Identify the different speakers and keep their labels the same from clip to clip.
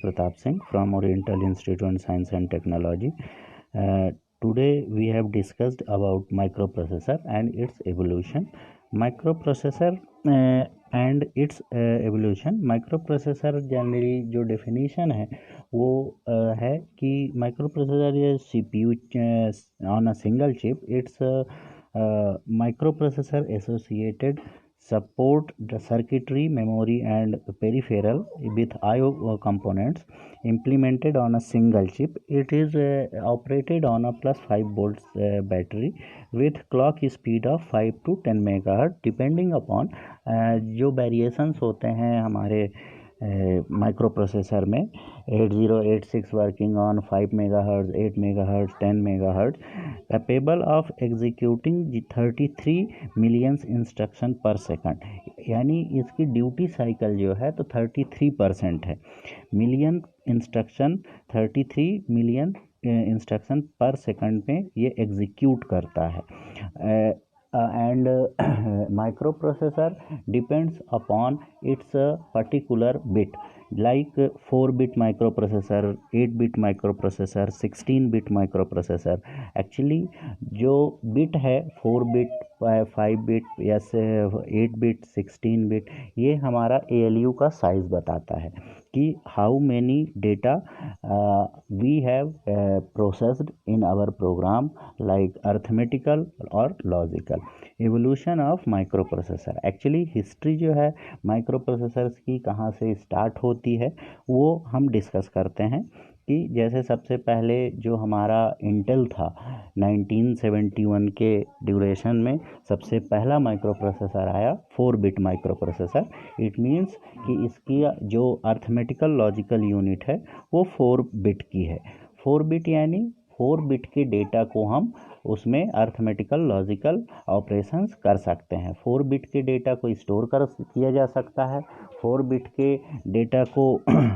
Speaker 1: Pratap Singh from Oriental Institute of Science and Technology. Today we have discussed about microprocessor and its evolution. Microprocessor and its evolution. Microprocessor generally जो definition है वो है कि microprocessor is CPU on a single chip. It's a microprocessor associated support the circuitry, memory and peripheral with I/O components implemented on a single chip. It is operated on a plus 5 volts battery with clock speed of 5 to 10 megahertz depending upon जो variations होते हैं हमारे microprocessor में 8086 working on 5 megahertz 8 megahertz 10 megahertz capable of executing 33 millions instruction पर second, यानी इसकी duty cycle जो है तो 33% है। मिलियन इंस्ट्रक्शन 33 मिलियन इंस्ट्रक्शन पर सेकंड में ये एग्जीक्यूट करता है। And microprocessor depends upon its particular bit, like 4-bit microprocessor, 8-bit microprocessor, 16-bit microprocessor. Actually जो bit है 4-bit 5-bit या 8-bit 16-bit, ये हमारा ALU का साइज बताता है कि how many data we have processed in our program like arithmetical और logical. Evolution of micro processor, actually history जो है माइक्रो प्रोसेसर्स की कहाँ से स्टार्ट होती है वो हम डिस्कस करते हैं कि जैसे सबसे पहले जो हमारा इंटेल था 1971 के ड्यूरेशन में सबसे पहला माइक्रो प्रोसेसर आया 4-बिट माइक्रो प्रोसेसर। इट मीन्स कि इसकी जो अर्थमेटिकल लॉजिकल यूनिट है वो 4-बिट की है। 4-बिट यानी 4-बिट के डेटा को हम उसमें अर्थमेटिकल लॉजिकल ऑपरेशंस कर सकते हैं। 4-बिट के डेटा को स्टोर किया जा सकता है, 4-बिट के डेटा को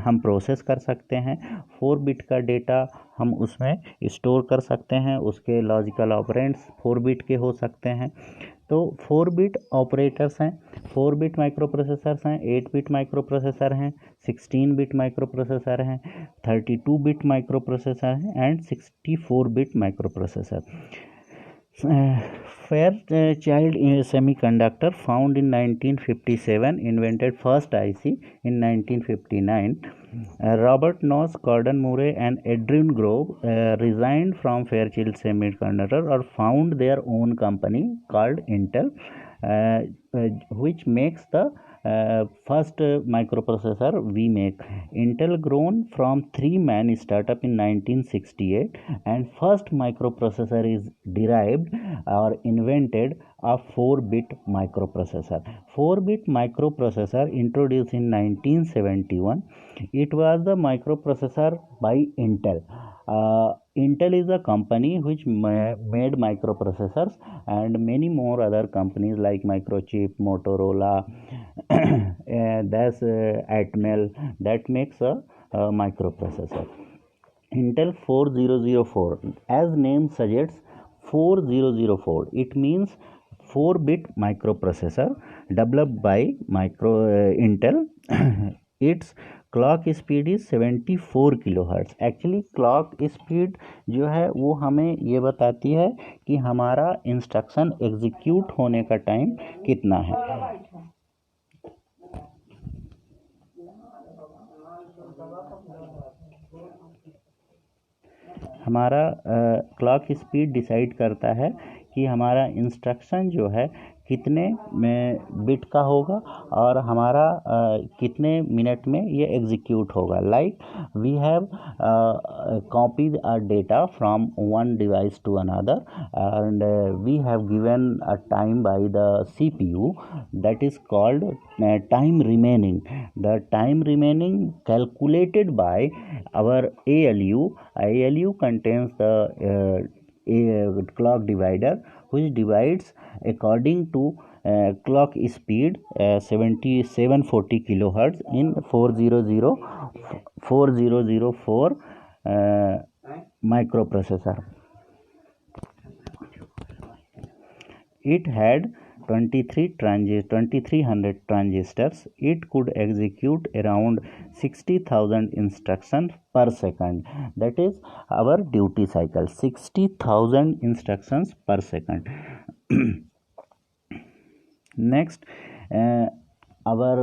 Speaker 1: हम प्रोसेस कर सकते हैं, 4-बिट का डेटा हम उसमें स्टोर कर सकते हैं, उसके लॉजिकल ऑपरेंड्स 4-बिट के हो सकते हैं। तो 4-बिट ऑपरेटर्स हैं, 4-बिट माइक्रो प्रोसेसर्स हैं, 8-बिट माइक्रो प्रोसेसर हैं, 16-बिट माइक्रो प्रोसेसर हैं, 32-बिट माइक्रो प्रोसेसर हैं एंड 64-बिट micro processor. Fairchild semiconductor found in 1957, invented first IC in 1959. Robert Noyce, Gordon Murray and Adrian Grove resigned from Fairchild Semiconductor or found their own company called Intel, which makes the first microprocessor we make. Intel grown from 3-man startup in 1968 and first microprocessor is derived or invented a 4-bit microprocessor. 4-bit microprocessor introduced in 1971. It was the microprocessor by Intel. Intel is a company which made microprocessors and many more other companies like Microchip, Motorola, that's Atmel, that makes a microprocessor. Intel 4004, as name suggests 4004, it means 4-bit microprocessor developed by Intel. Its clock speed is 74 kilohertz. Actually clock speed जो है वो हमें ये बताती है कि हमारा instruction execute होने का टाइम कितना है। हमारा क्लॉक स्पीड डिसाइड करता है कि हमारा इंस्ट्रक्शन जो है कितने बिट का होगा और हमारा कितने मिनट में ये एग्जीक्यूट होगा। Like we have copied our data from one device to another and we have given a time by the CPU that is called time remaining. The time remaining calculated by our ALU. ALU contains the clock divider which divides according to clock speed 740 kilohertz in 4004 microprocessor. It had 2300 transistors. It could execute around 60,000 instructions per second. That is our duty cycle, 60,000 instructions per second. Next, our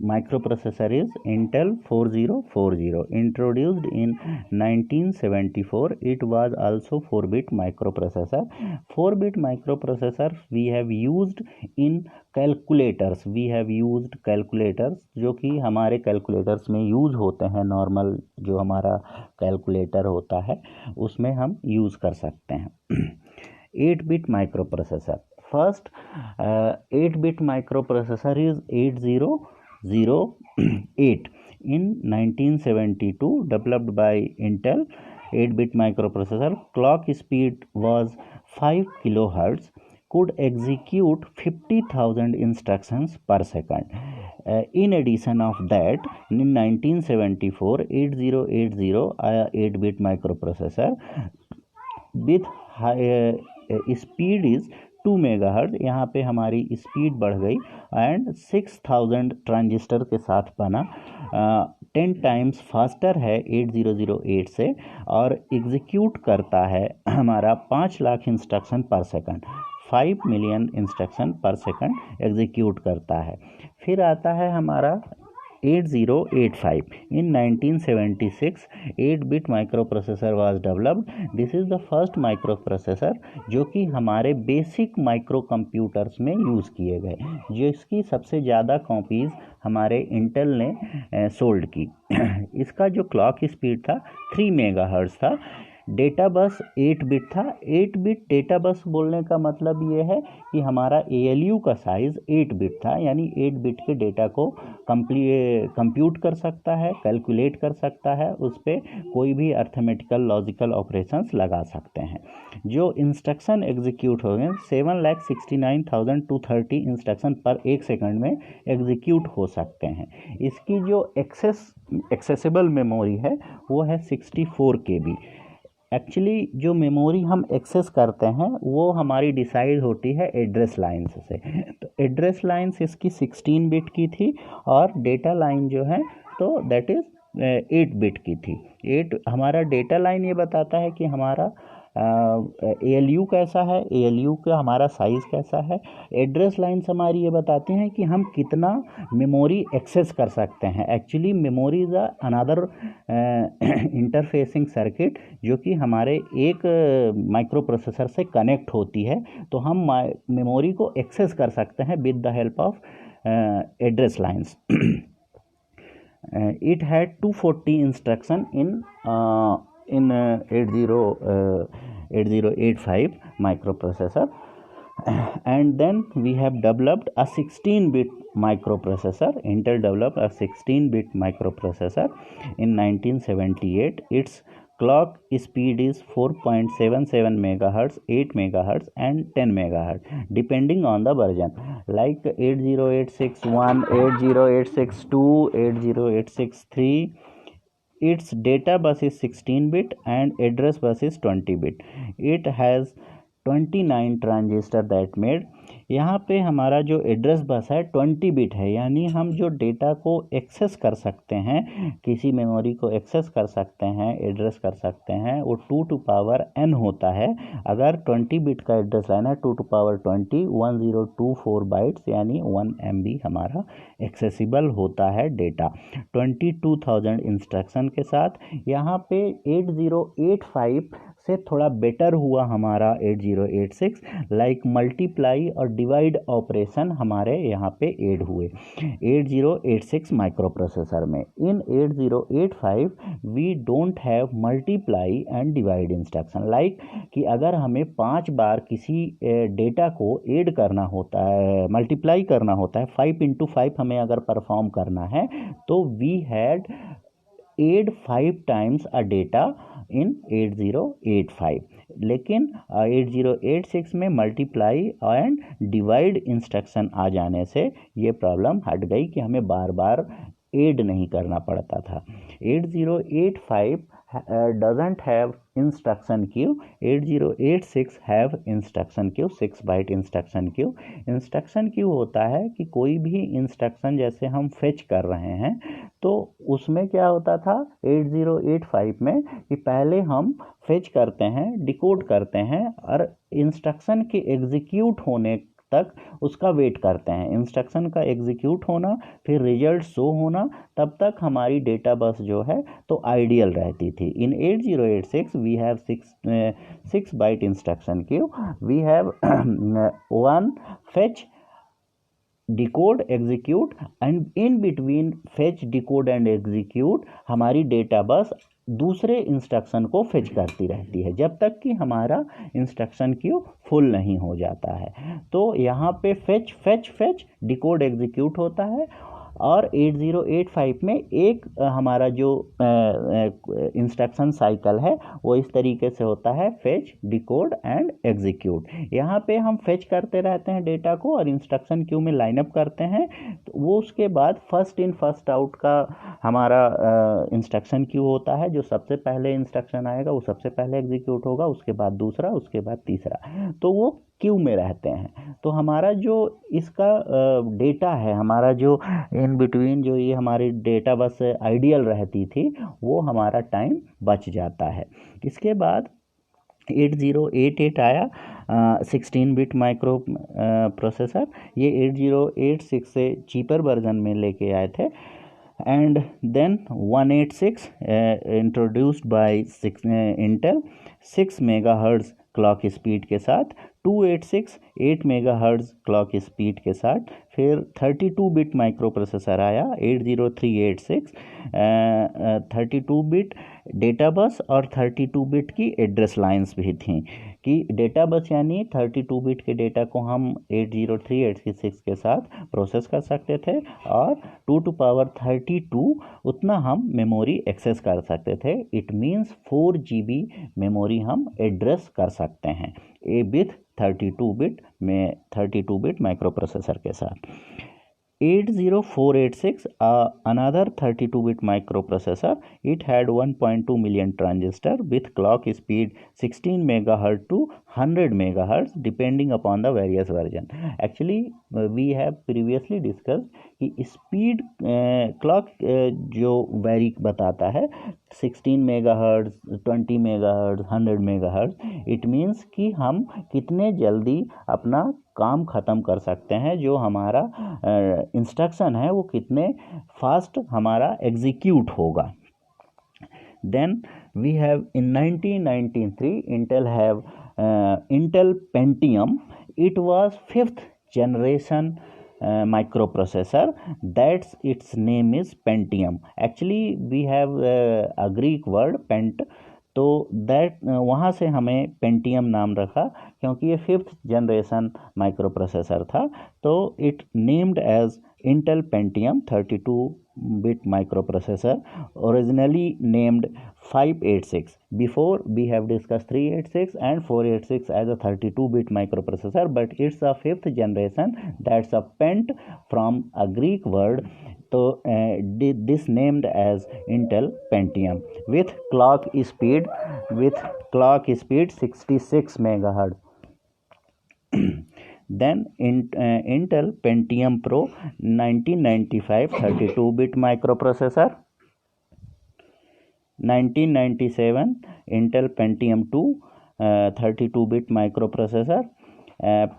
Speaker 1: microprocessor is Intel 4040, introduced in 1974. It was also 4-bit microprocessor. 4-bit microprocessor we have used in calculators. We have used calculators, जो कि हमारे calculators में use होते हैं. Normal जो हमारा calculator होता है उसमें हम यूज़ कर सकते हैं. 8-bit microprocessor. First 8-bit microprocessor is 8008 in 1972, developed by Intel. 8-bit microprocessor, clock speed was 5 kilohertz, could execute 50,000 instructions per second. In addition of that, in 1974, 8080 8-bit microprocessor with high speed is 2 megahertz. यहाँ पे हमारी speed बढ़ गई and 6000 transistor के साथ बना. 10 times faster है 8008 से और एग्जीक्यूट करता है हमारा 5 लाख इंस्ट्रक्शन पर सेकंड. 5 मिलियन इंस्ट्रक्शन पर सेकंड एग्जीक्यूट करता है. फिर आता है हमारा 8085. In 1976, 8-bit microprocessor was developed. This is the first microprocessor जो कि हमारे बेसिक माइक्रो कंप्यूटर्स में यूज़ किए गए, जिसकी सबसे ज़्यादा कॉपीज़ हमारे इंटेल ने सोल्ड की. इसका जो क्लॉक स्पीड था 3 मेगाहर्ट्ज था. डेटा बस 8 बिट था. 8 बिट डेटा बस बोलने का मतलब ये है कि हमारा ALU का साइज़ 8 बिट था, यानी 8 बिट के डेटा को कंप्यूट कर सकता है, कैलकुलेट कर सकता है, उस पर कोई भी अर्थमेटिकल लॉजिकल ऑपरेशंस लगा सकते हैं. जो इंस्ट्रक्शन एग्जीक्यूट हो गए 7,69,230 इंस्ट्रक्शन पर 1 सेकंड में एग्जीक्यूट हो सकते हैं. इसकी जो एक्सेसिबल मेमोरी है वो है 64 KB. एक्चुअली जो मेमोरी हम एक्सेस करते हैं वो हमारी डिसाइड होती है एड्रेस लाइन्स से. तो एड्रेस लाइन्स इसकी 16 बिट की थी और डेटा लाइन जो है तो दैट इज़ 8 बिट की थी. 8 हमारा डेटा लाइन ये बताता है कि हमारा ALU कैसा है, ALU का हमारा साइज़ कैसा है. एड्रेस लाइन्स हमारी ये बताती हैं कि हम कितना मेमोरी एक्सेस कर सकते हैं. Actually memory is another interfacing circuit जो कि हमारे एक माइक्रो प्रोसेसर से कनेक्ट होती है. तो हम मेमोरी को एक्सेस कर सकते हैं with the help of address lines. It had 240 instruction in 8085 microprocessor, and then we have developed a 16-bit microprocessor. Intel developed a 16-bit microprocessor in 1978. Its clock speed is 4.77 megahertz, 8 megahertz and 10 megahertz depending on the version, like 80861, 80862, 80863. Its data bus is 16-bit and address bus is 20-bit. It has 29 transistor that made. यहाँ पे हमारा जो address bus है 20 bit है, यानी हम जो data को एक्सेस कर सकते हैं, किसी मेमोरी को एक्सेस कर सकते हैं, एड्रेस कर सकते हैं, वो 2 टू पावर n होता है. अगर 20 बिट का एड्रेस लाइन है 2 टू पावर 20, 1024 बाइट्स यानी 1 MB हमारा एक्सेसिबल होता है डेटा 22,000 इंस्ट्रक्शन के साथ. यहाँ पे 8085 से थोड़ा बेटर हुआ हमारा 8086, लाइक मल्टीप्लाई और डिवाइड ऑपरेशन हमारे यहाँ पे ऐड हुए 8086 माइक्रो प्रोसेसर में. In 8085 we don't have multiply and divide instruction, like कि अगर हमें 5 बार किसी डेटा को ऐड करना होता है, मल्टीप्लाई करना होता है, 5 into 5 हमें अगर परफॉर्म करना है तो we had add 5 times a data in 8085. लेकिन 8086 में मल्टीप्लाई एंड डिवाइड इंस्ट्रक्शन आ जाने से ये प्रॉब्लम हट गई कि हमें बार बार ऐड नहीं करना पड़ता था. 8085 doesn't have instruction queue. 8086 have instruction queue, 6 byte instruction queue. Instruction queue होता है कि कोई भी इंस्ट्रक्शन जैसे हम फेच कर रहे हैं तो उसमें क्या होता था 8085 में कि पहले हम फेच करते हैं, डिकोड करते हैं और इंस्ट्रक्शन के एग्जीक्यूट होने तक उसका वेट करते हैं। इंस्ट्रक्शन का एग्जीक्यूट होना, फिर रिजल्ट शो होना, तब तक हमारी डेटा बस जो है तो आइडियल रहती थी। In 8086 we have 6 byte instruction queue, we have 1 fetch, decode, execute, and in between fetch, decode and execute हमारी डेटा बस दूसरे इंस्ट्रक्शन को फेच करती रहती है जब तक कि हमारा इंस्ट्रक्शन क्यू फुल नहीं हो जाता है। तो यहाँ पे fetch fetch fetch decode execute होता है और 8085 में एक हमारा जो इंस्ट्रक्शन साइकिल है वो इस तरीके से होता है, फेच, डिकोड एंड एग्जीक्यूट। यहाँ पे हम फेच करते रहते हैं डेटा को और इंस्ट्रक्शन क्यू में लाइनअप करते हैं, तो वो उसके बाद फर्स्ट इन फर्स्ट आउट का हमारा इंस्ट्रक्शन क्यू होता है। जो सबसे पहले इंस्ट्रक्शन आएगा वो सबसे पहले एग्जीक्यूट होगा, उसके बाद दूसरा, उसके बाद तीसरा, तो वो क्यू में रहते हैं। तो हमारा जो इसका डेटा है, हमारा जो इन बिटवीन जो ये हमारी डेटा बस आइडियल रहती थी वो हमारा टाइम बच जाता है। इसके बाद 8088 आया, 16 बिट माइक्रो प्रोसेसर। ये 8086 से चीपर वर्जन में लेके आए थे। And then 186 introduced by Intel 6 megahertz clock speed के साथ, 286 8 मेगाहर्ट्ज क्लॉक स्पीड के साथ। फिर 32 बिट माइक्रो प्रोसेसर आया 80386, 32 बिट डेटा बस और 32 बिट की एड्रेस लाइंस भी थी कि डेटा बस यानी 32 बिट के डेटा को हम 80386 के साथ प्रोसेस कर सकते थे और 2 to power 32 उतना हम मेमोरी एक्सेस कर सकते थे। इट मीन्स 4 GB मेमोरी हम एड्रेस कर सकते हैं ए विथ 32 बिट में 32 बिट माइक्रो प्रोसेसर के साथ। 80486 another 32 bit microprocessor. It had 1.2 million transistor with clock speed 16 megahertz to 100 megahertz depending upon the various version. Actually we have previously discussed कि speed clock जो very बताता है 16 megahertz, 20 megahertz, 100 megahertz, it means कि हम कितने जल्दी अपना काम ख़त्म कर सकते हैं, जो हमारा इंस्ट्रक्शन है वो कितने फास्ट हमारा एग्जीक्यूट होगा। Then we have in 1993 Intel have Intel Pentium. It was 5th generation microprocessor, that's its name is Pentium. Actually we have a Greek word pent, तो दैट वहाँ से हमें पेंटियम नाम रखा क्योंकि ये 5th जनरेशन माइक्रो प्रोसेसर था। तो it named as Intel Pentium 32 bit microprocessor, originally named 586. Before we have discussed 386 and 486 as a 32 bit microprocessor, but it's a 5th generation, that's a pent from a Greek word. So this named as Intel Pentium with clock speed 66 megahertz. Then Intel Pentium Pro 1995 32 bit microprocessor. 1997 Intel Pentium 2 32 bit microprocessor.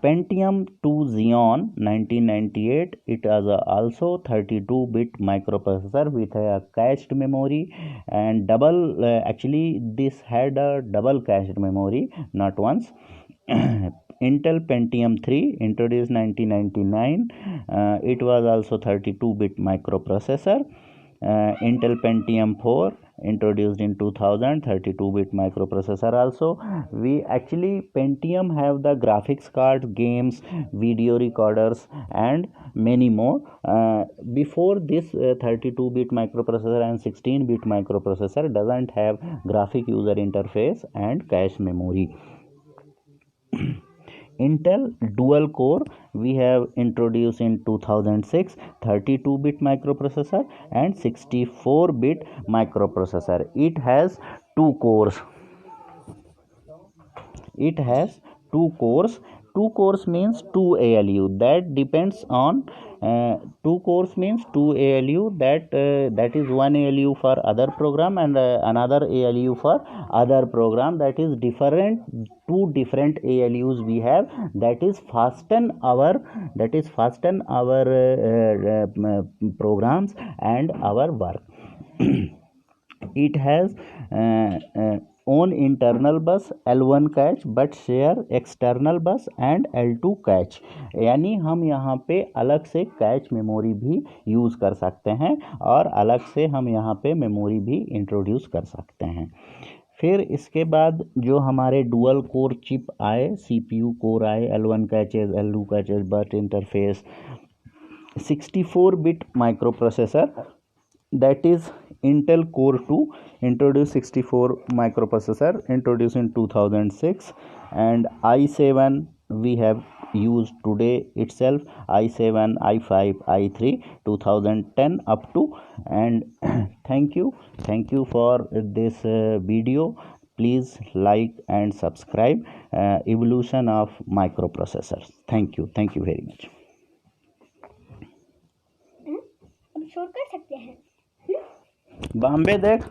Speaker 1: Pentium 2 Xeon 1998, it was also 32 bit microprocessor with a cached memory and double actually this had a double cached memory, not once. Intel Pentium 3 introduced 1999, it was also 32 bit microprocessor. Intel Pentium 4 introduced in 2000, 32 bit microprocessor also. We actually Pentium have the graphics card, games, video recorders and many more. Before this 32 bit microprocessor and 16 bit microprocessor doesn't have graphic user interface and cache memory. Intel dual core we have introduced in 2006, 32-bit microprocessor and 64-bit microprocessor. It has two cores. Two cores means two ALU. That depends on two cores means two ALU. That is one ALU for other program and another ALU for other program. That is different. Two different ALUs we have. That is fasten our programs and our work. It has own internal bus L1 catch but share external बस and L2 catch, यानी हम यहाँ पे अलग से cache memory भी use कर सकते हैं और अलग से हम यहाँ पे मेमोरी भी इंट्रोड्यूस कर सकते हैं। फिर इसके बाद जो हमारे डुअल कोर चिप आए, CPU कोर आए, L1 कैचेज, L2 कैचेज, बस interface, 64-bit microprocessor, that is Intel Core 2 introduced 64 microprocessor introduced in 2006, and i7 we have used today itself, i7, i5, i3 2010 up to. And thank you for this video. Please like and subscribe evolution of microprocessors. Thank you very much.
Speaker 2: अब शोर कर सकते हैं।
Speaker 1: बॉम्बे देख।